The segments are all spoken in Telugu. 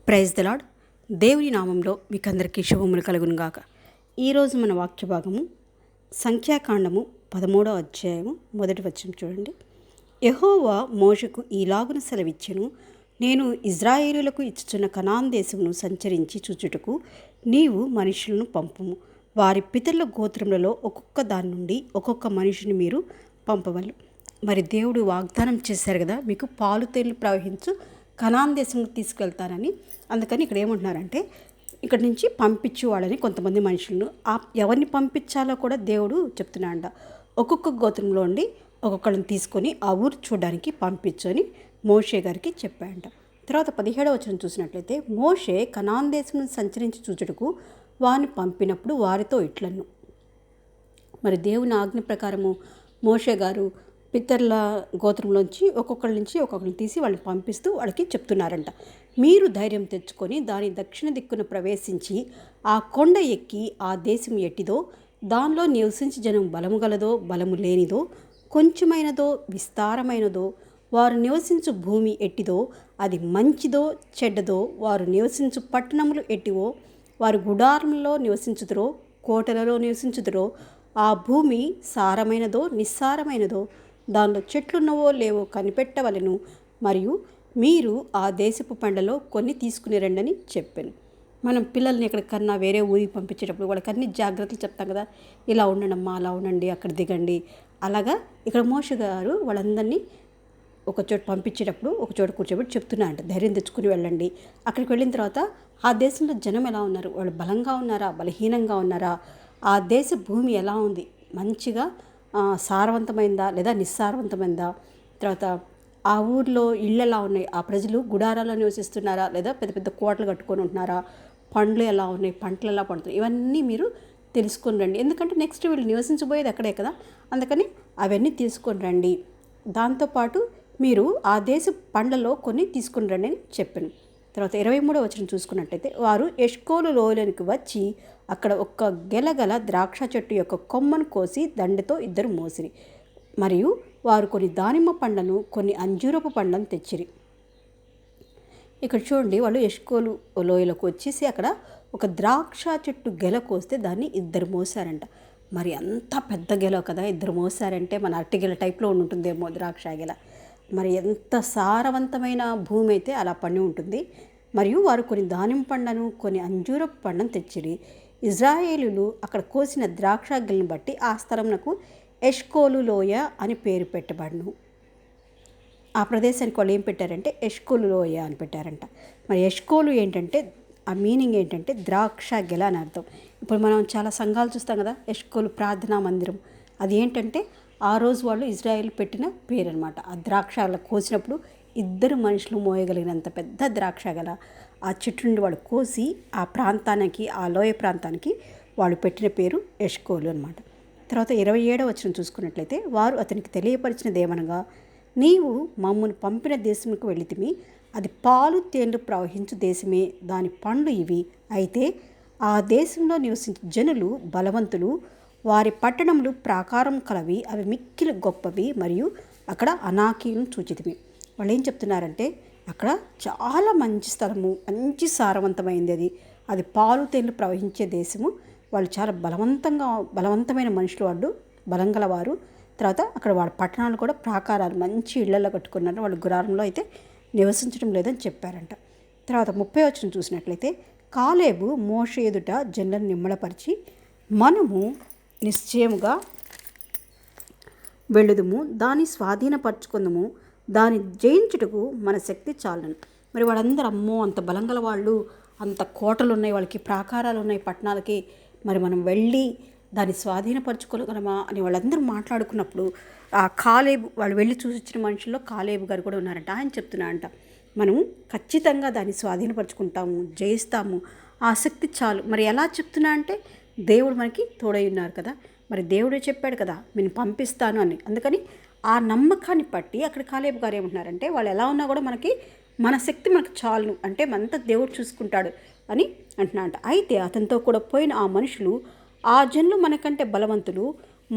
Praise the lord. దేవుని నామంలో మీకందరికీ శుభములు కలుగునుగాక. ఈరోజు మన వాక్య భాగము సంఖ్యాకాండము 13వ అధ్యాయము 1వ వచనం చూడండి. యెహోవా మోషేకు ఈలాగున సెలవిచ్చెను, నేను ఇజ్రాయేలులకు ఇచ్చుచున్న కనాన్ దేశమును సంచరించి చూచుటకు నీవు మనుషులను పంపుము. వారి పితరుల గోత్రములలో ఒక్కొక్క దాని నుండి ఒక్కొక్క మనిషిని మీరు పంపవలను. మరి దేవుడు వాగ్దానం చేశారు కదా, మీకు పాలు తేళ్లు ప్రవహించు కనాన్ దేశంలో తీసుకెళ్తానని. అందుకని ఇక్కడ ఏమంటున్నారంటే, ఇక్కడ నుంచి పంపించు వాళ్ళని కొంతమంది మనుషులను. ఎవరిని పంపించాలో కూడా దేవుడు చెప్తున్నాడంట. ఒక్కొక్క గోత్రంలో ఉండి ఒక్కొక్కరిని తీసుకొని ఆ ఊరు చూడడానికి పంపించు అని మోషే గారికి చెప్పాడంట. తర్వాత 17వ వచనం చూసినట్లయితే, మోషే కనాన్ దేశం సంచరించి చూచుటకు వారిని పంపినప్పుడు వారితో ఇట్లను. మరి దేవుని ఆజ్ఞ ప్రకారము మోషే గారు పితరుల గోత్రంలోంచి ఒక్కొక్కరిని తీసి వాళ్ళని పంపిస్తూ వాళ్ళకి చెప్తున్నారంట, మీరు ధైర్యం తెచ్చుకొని దాని దక్షిణ దిక్కున ప్రవేశించి ఆ కొండ ఎక్కి ఆ దేశం ఎట్టిదో, దానిలో నివసించి జనం బలము గలదో బలము లేనిదో, కొంచెమైనదో విస్తారమైనదో, వారు నివసించు భూమి ఎట్టిదో, అది మంచిదో చెడ్డదో, వారు నివసించు పట్టణములు ఎట్టివో, వారు గుడారంలో నివసించుదురో కోటలలో నివసించుదురో, ఆ భూమి సారమైనదో నిస్సారమైనదో, దానిలో చెట్లున్నవో లేవో కనిపెట్టవలెను. మరియు మీరు ఆ దేశపు పండ్లలో కొన్ని తీసుకుని రండని చెప్పాను. మనం పిల్లల్ని ఎక్కడికన్నా వేరే ఊరికి పంపించేటప్పుడు వాళ్ళకి అన్ని జాగ్రత్తలు చెప్తాం కదా, ఇలా ఉండడమ్మా, అలా ఉండండి, అక్కడ దిగండి. అలాగా ఇక్కడ మోషే గారు వాళ్ళందరినీ ఒక చోట పంపించేటప్పుడు ఒక చోట కూర్చోబెట్టి చెప్తున్నారంట, ధైర్యం తెచ్చుకుని వెళ్ళండి. అక్కడికి వెళ్ళిన తర్వాత ఆ దేశంలో జనం ఎలా ఉన్నారు, వాళ్ళు బలంగా ఉన్నారా బలహీనంగా ఉన్నారా, ఆ దేశ భూమి ఎలా ఉంది, మంచిగా సారవంతమైందా లేదా నిస్సారవంతమైందా, తర్వాత ఆ ఊర్లో ఇళ్ళు ఎలా ఉన్నాయి, ఆ ప్రజలు గుడారాల్లో నివసిస్తున్నారా లేదా పెద్ద పెద్ద కోటలు కట్టుకొని ఉంటున్నారా, పండ్లు ఎలా ఉన్నాయి, పంటలు ఎలా పండుతున్నాయి, ఇవన్నీ మీరు తెలుసుకొని రండి. ఎందుకంటే నెక్స్ట్ వీళ్ళు నివసించబోయేది అక్కడే కదా, అందుకని అవన్నీ తీసుకొని రండి. దాంతోపాటు మీరు ఆ దేశ పండ్లలో కొన్ని తీసుకొని రండి అని చెప్పాను. తర్వాత 23వ వచనం చూసుకున్నట్టయితే, వారు ఎష్కోలు లోయలోనికి వచ్చి అక్కడ ఒక్క గెలగల ద్రాక్ష చెట్టు యొక్క కొమ్మను కోసి దండతో ఇద్దరు మోసిరి. మరియు వారు కొన్ని దానిమ్మ పండ్లను కొన్ని అంజూరపు పండ్లను తెచ్చిరి. ఇక్కడ చూడండి, వాళ్ళు ఎష్కోలు లోయలోకి వచ్చేసి అక్కడ ఒక ద్రాక్ష చెట్టు గెల కోస్తే దాన్ని ఇద్దరు మోసారంట. మరి అంత పెద్ద గెల కదా, ఇద్దరు మోసారంటే మన అరటిగెల టైప్లో ఉంటుందేమో ద్రాక్ష గెల. మరి ఎంత సారవంతమైన భూమి అయితే అలా పండి ఉంటుంది. మరియు వారు కొన్ని దానిమ్మ పండ్లను కొన్ని అంజూరపు పండ్లను తెచ్చిరి. ఇజ్రాయేలులు అక్కడ కోసిన ద్రాక్ష గెలను బట్టి ఆ స్థలమునకు ఎష్కోలు లోయ అని పేరు పెట్టబడును. ఆ ప్రదేశానికి వాళ్ళు ఏం పెట్టారంటే ఎష్కోలు లోయ అని పెట్టారంట. మరి ఎష్కోలు ఏంటంటే ఆ మీనింగ్ ఏంటంటే ద్రాక్ష గెల అని అర్థం. ఇప్పుడు మనం చాలా సంఘాలు చూస్తాం కదా, ఎష్కోలు ప్రార్థనా మందిరం, అది ఏంటంటే ఆ రోజు వాళ్ళు ఇజ్రాయేల్ పెట్టిన పేరు అనమాట. ఆ ద్రాక్ష కోసినప్పుడు ఇద్దరు మనుషులు మోయగలిగినంత పెద్ద ద్రాక్ష గల ఆ చెట్టు నుండి వాళ్ళు కోసి ఆ ప్రాంతానికి, ఆ లోయ ప్రాంతానికి వాళ్ళు పెట్టిన పేరు ఎష్కోలు అనమాట. తర్వాత 27వ వచనం చూసుకున్నట్లయితే, వారు అతనికి తెలియపరిచినదేమనగా, నీవు మమ్మల్ని పంపిన దేశంకు వెళితిమి, అది పాలు తేళ్లు ప్రవహించు దేశమే, దాని పండ్లు ఇవి. అయితే ఆ దేశంలో నివసించే జనులు బలవంతులు, వారి పట్టణములు ప్రాకారం కలవి, అవి మిక్కిలి గొప్పవి, మరియు అక్కడ అనాకీలను చూచితిమి. వాళ్ళు ఏం చెప్తున్నారంటే, అక్కడ చాలా మంచి స్థలము, మంచి సారవంతమైంది, అది పాలు తేళ్లు ప్రవహించే దేశము, వాళ్ళు చాలా బలవంతమైన మనుషులు, వాళ్ళు బలం గలవారు. తర్వాత అక్కడ వాళ్ళ పట్టణాలు కూడా ప్రాకారాలు మంచి ఇళ్లలో కట్టుకున్నారు, వాళ్ళు గుడారంలో అయితే నివసించడం లేదని చెప్పారంట. తర్వాత 30వ వచనం చూసినట్లయితే, కాలేబు మోషే ఎదుట జనులను నిమ్మళపరిచి, మనము నిశ్చయముగా వెళ్ళుదుము, దాన్ని స్వాధీనపరచుకుందుము, దాన్ని జయించుటకు మన శక్తి చాలను. మరి వాళ్ళందరూ అమ్మో అంత బలం గల వాళ్ళు, అంత కోటలు ఉన్నాయి, వాళ్ళకి ప్రాకారాలు ఉన్నాయి పట్టణాలకి, మరి మనం వెళ్ళి దాన్ని స్వాధీనపరచుకోగలమా అని వాళ్ళందరూ మాట్లాడుకున్నప్పుడు ఆ కాలేబు, వాళ్ళు వెళ్ళి చూసిన మనుషుల్లో కాలేబు గారు కూడా ఉన్నారంట. ఆయన చెప్తున్నారంట, మనం ఖచ్చితంగా దాన్ని స్వాధీనపరచుకుంటాము, జయిస్తాము, ఆ శక్తి చాలు. మరి ఎలా చెప్తున్నా అంటే, దేవుడు మనకి తోడై ఉన్నారు కదా, మరి దేవుడే చెప్పాడు కదా నేను పంపిస్తాను అని. అందుకని ఆ నమ్మకాన్ని బట్టి అక్కడ కాలేబు గారు ఏమంటున్నారంటే, వాళ్ళు ఎలా ఉన్నా కూడా మన శక్తి మనకు చాలు, అంటే మనంతా దేవుడు చూసుకుంటాడు అని అంటున్నారంట. అయితే అతనితో కూడా పోయిన ఆ మనుషులు, ఆ జనులు మనకంటే బలవంతులు,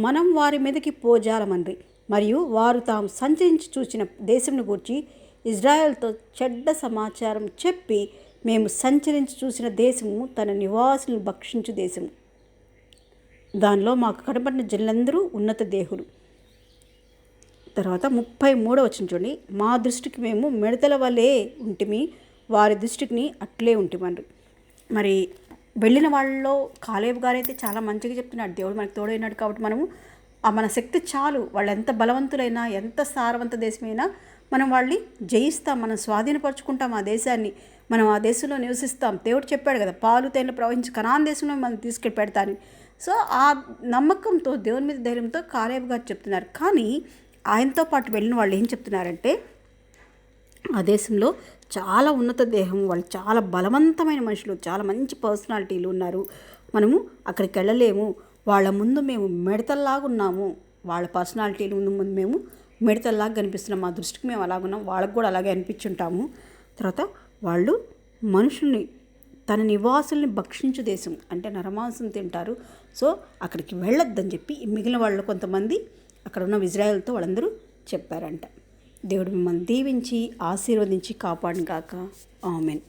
మనం వారి మీదకి పోజాలమని, మరియు వారు తాము సంచరించి చూసిన దేశంను గూర్చి ఇజ్రాయెల్తో చెడ్డ సమాచారం చెప్పి మేము సంచరించి చూసిన దేశము తన నివాసులను భక్షించు దేశము. దానిలో మాకు కనబడిన జనులందరూ ఉన్నత దేహులు. తర్వాత 33వ వచనం చూడండి. మా దృష్టికి మేము మిడతల వలె ఉంటిమి, వారి దృష్టికి అట్లే ఉంటిమన్నారు. మరి వెళ్ళిన వాళ్ళలో కాలేబు గారైతే చాలా మంచిగా చెప్తున్నాడు. దేవుడు మనకు తోడైనాడు కాబట్టి మనము మన శక్తి చాలు, వాళ్ళు ఎంత బలవంతులైనా ఎంత సారవంత దేశమైనా మనం వాళ్ళని జయిస్తాం, మనం స్వాధీనపరుచుకుంటాం ఆ దేశాన్ని, మనం ఆ దేశంలో నివసిస్తాం. దేవుడు చెప్పాడు కదా, పాలు తేనెలు ప్రవహించి కనాన్ దేశంలో మనం తీసుకెళ్ళి పెడతాను. సో ఆ నమ్మకంతో దేవుని మీద ధైర్యంతో కాలేబు గారు చెప్తున్నారు. కానీ ఆయనతో పాటు వెళ్ళిన వాళ్ళు ఏం చెప్తున్నారంటే, ఆ దేశంలో చాలా ఉన్నత దేహం, వాళ్ళు చాలా బలవంతమైన మనుషులు, చాలా మంచి పర్సనాలిటీలు ఉన్నారు, మనము అక్కడికి వెళ్ళలేము, వాళ్ళ ముందు మేము మిడతల్లాగా ఉన్నాము, వాళ్ళ పర్సనాలిటీలు ముందు మేము మిడతల్లాగా కనిపిస్తున్నాం, మా దృష్టికి మేము అలాగున్నాం, వాళ్ళకు కూడా అలాగే అనిపించుంటాము. తర్వాత వాళ్ళు మనుషుల్ని తన నివాసుల్ని భక్షించు దేశం అంటే నరమాంసం తింటారు. సో అక్కడికి వెళ్ళొద్దని చెప్పి మిగిలిన వాళ్ళు కొంతమంది అక్కడ ఉన్న ఇజ్రాయెల్తో వాళ్ళందరూ చెప్పారంట. దేవుడు మిమ్మల్ని దీవించి ఆశీర్వదించి కాపాడును గాక. ఆమెన్.